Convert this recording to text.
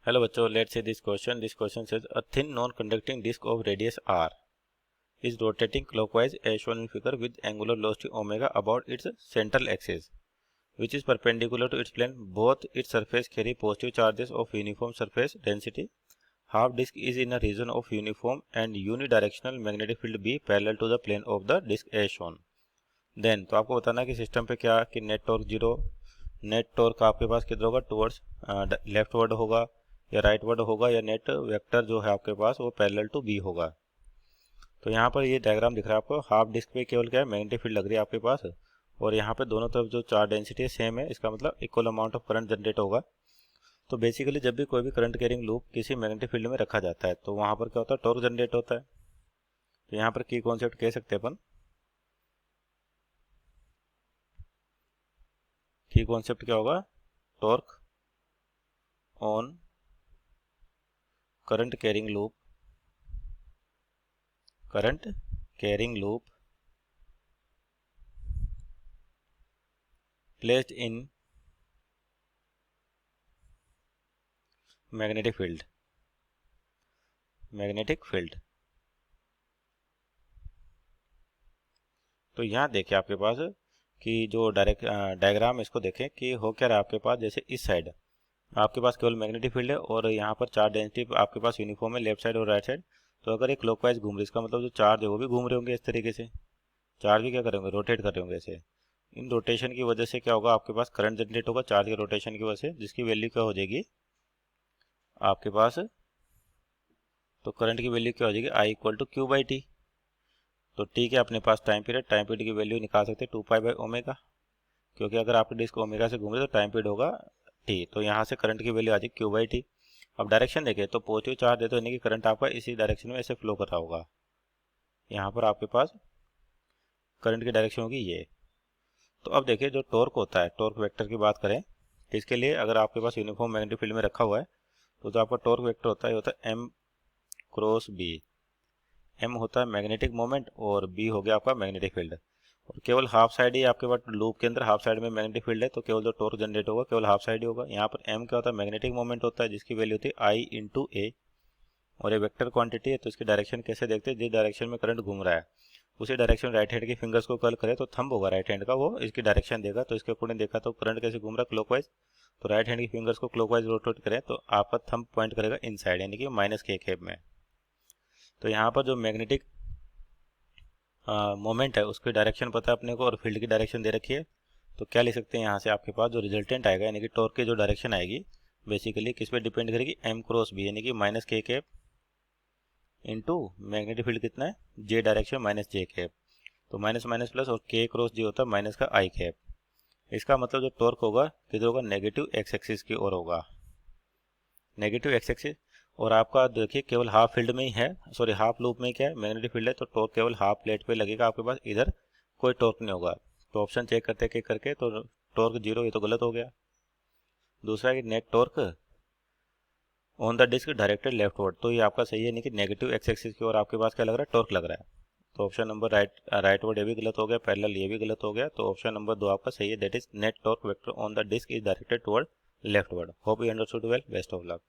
Hello बच्चों, let's see this question. This question says a thin non-conducting disk of radius r is rotating clockwise as shown in figure with angular velocity omega about its central axis, which is perpendicular to its plane. Both its surface carry positive charges of uniform surface density. Half disk is in a region of uniform and unidirectional magnetic field B parallel to the plane of the disk as shown. Then तो आपको बताना है कि system पे क्या कि net torque zero, net torque आपके पास किधर होगा, टुवर्ड्स लेफ्ट वर्ड होगा या राइट वर्ड होगा, या नेट वेक्टर जो है आपके पास वो पैरेलल टू बी होगा. तो यहाँ पर ये डायग्राम दिख रहा है आपको. हाफ डिस्क पे केवल क्या है, मैग्नेटिक फील्ड लग रही है आपके पास, और यहाँ पे दोनों तरफ जो चार्ज डेंसिटी है सेम है. इसका मतलब equal amount of current generate होगा. तो बेसिकली जब भी कोई भी करंट कैरिंग लूप किसी मैग्नेटिक फील्ड में रखा जाता है तो वहाँ पर क्या होता है, टॉर्क जनरेट होता है. तो यहाँ पर की कॉन्सेप्ट कह सकते हैं अपन, की कॉन्सेप्ट क्या होगा, torque on current carrying loop, current carrying loop placed in magnetic field. Magnetic field. तो यहाँ देखिए आपके पास कि जो डायग्राम इसको देखें कि हो क्या रहा है आपके पास. जैसे इस साइड आपके पास केवल मैग्नेटिक फील्ड है और यहाँ पर चार्ज डेंसिटी आपके पास यूनिफॉर्म है लेफ्ट साइड और राइट साइड. तो अगर ये क्लॉकवाइज घूम रही है, इसका मतलब जो चार्ज है वो भी घूम रहे होंगे इस तरीके से. चार्ज भी क्या करेंगे, रोटेट कर रहे होंगे ऐसे. इन रोटेशन की वजह से क्या होगा, आपके पास करंट जनरेट होगा चार्ज के रोटेशन की वजह से, जिसकी वैल्यू क्या हो जाएगी आपके पास. तो करंट की वैल्यू क्या हो जाएगी, I equal to Q by T. तो टी के अपने पास टाइम पीरियड की वैल्यू निकाल सकते हैं 2 पाई बाई ओमेगा, क्योंकि अगर आपकी डिस्क ओमेगा से घूम रही है तो टाइम पीरियड होगा टी. तो यहाँ से करंट की वैल्यू आ जाएगी क्यू बाई टी. अब डायरेक्शन देखें तो पॉजिटिव चार्ज है तो यानी कि करंट आपका इसी डायरेक्शन में ऐसे फ्लो कर रहा होगा. यहाँ पर आपके पास करंट की डायरेक्शन होगी ये. तो अब देखिए जो टॉर्क होता है, टॉर्क वेक्टर की बात करें, इसके लिए अगर आपके पास यूनिफॉर्म मैग्नेटिक फील्ड में रखा हुआ है तो जो आपका टॉर्क वेक्टर होता है ये होता है एम क्रॉस बी. एम होता है मैग्नेटिक मोमेंट और बी हो गया आपका मैग्नेटिक फील्ड. और केवल हाफ साइड ही आपके पास लूप के अंदर हाफ साइड में मैग्नेटिक फील्ड है, तो केवल जो टॉर्क जनरेट होगा केवल हाफ साइड ही होगा. यहाँ पर एम क्या होता है, मैग्नेटिक मोमेंट होता है जिसकी वैल्यू होती है आई इंटू ए. और ये वेक्टर क्वांटिटी है तो इसकी डायरेक्शन कैसे देखते हैं, जिस डायरेक्शन में करंट घूम रहा है उसी डायरेक्शन राइट हैंड की फिंगर्स को कर्ल करें तो थंब होगा राइट हैंड का, वो इसकी डायरेक्शन देगा. तो इसके अकॉर्डिंग देखा तो करंट कैसे घूम रहा है क्लॉकवाइज. तो राइट हैंड की फिंगर्स को क्लॉकवाइज रोटेट करें तो आपका थंब पॉइंट करेगा इन साइड यानी कि माइनस के केप में. तो यहाँ पर जो मैग्नेटिक मोमेंट है उसकी डायरेक्शन पता है अपने को और फील्ड की डायरेक्शन दे रखी है. तो क्या लिख सकते हैं यहाँ से, आपके पास जो रिजल्टेंट आएगा यानी कि टॉर्क की जो डायरेक्शन आएगी बेसिकली किस पे डिपेंड करेगी, एम क्रॉस बी यानी कि माइनस के कैप इंटू मैग्नेटिक फील्ड कितना है जे डायरेक्शन माइनस जे कैप. तो माइनस माइनस प्लस और के क्रॉस जे होता है माइनस का आई कैप. इसका मतलब जो टॉर्क होगा किधर होगा, नेगेटिव एक्स एक्सिस की ओर होगा, नेगेटिव एक्स एक्सिस. और आपका देखिए केवल हाफ फील्ड में ही है, सॉरी हाफ लूप में ही क्या है मैग्नेटिक फील्ड है, तो टॉर्क केवल हाफ प्लेट पे लगेगा आपके पास, इधर कोई टॉर्क नहीं होगा. तो ऑप्शन चेक करते करके तो टॉर्क जीरो, ये तो गलत हो गया. दूसरा कि net torque on the disc directed leftward, तो ये आपका सही है नहीं कि नेगेटिव एक्स एक्सिस की ओर आपके पास क्या लग रहा है, टॉर्क लग रहा है. तो ऑप्शन नंबर राइट वर्ड ये भी गलत हो गया, पैरेलल ये भी गलत हो गया. तो ऑप्शन नंबर 2 आपका सही है, that is net torque vector on the disc is directed toward leftward. Hope you understood well. Best of luck.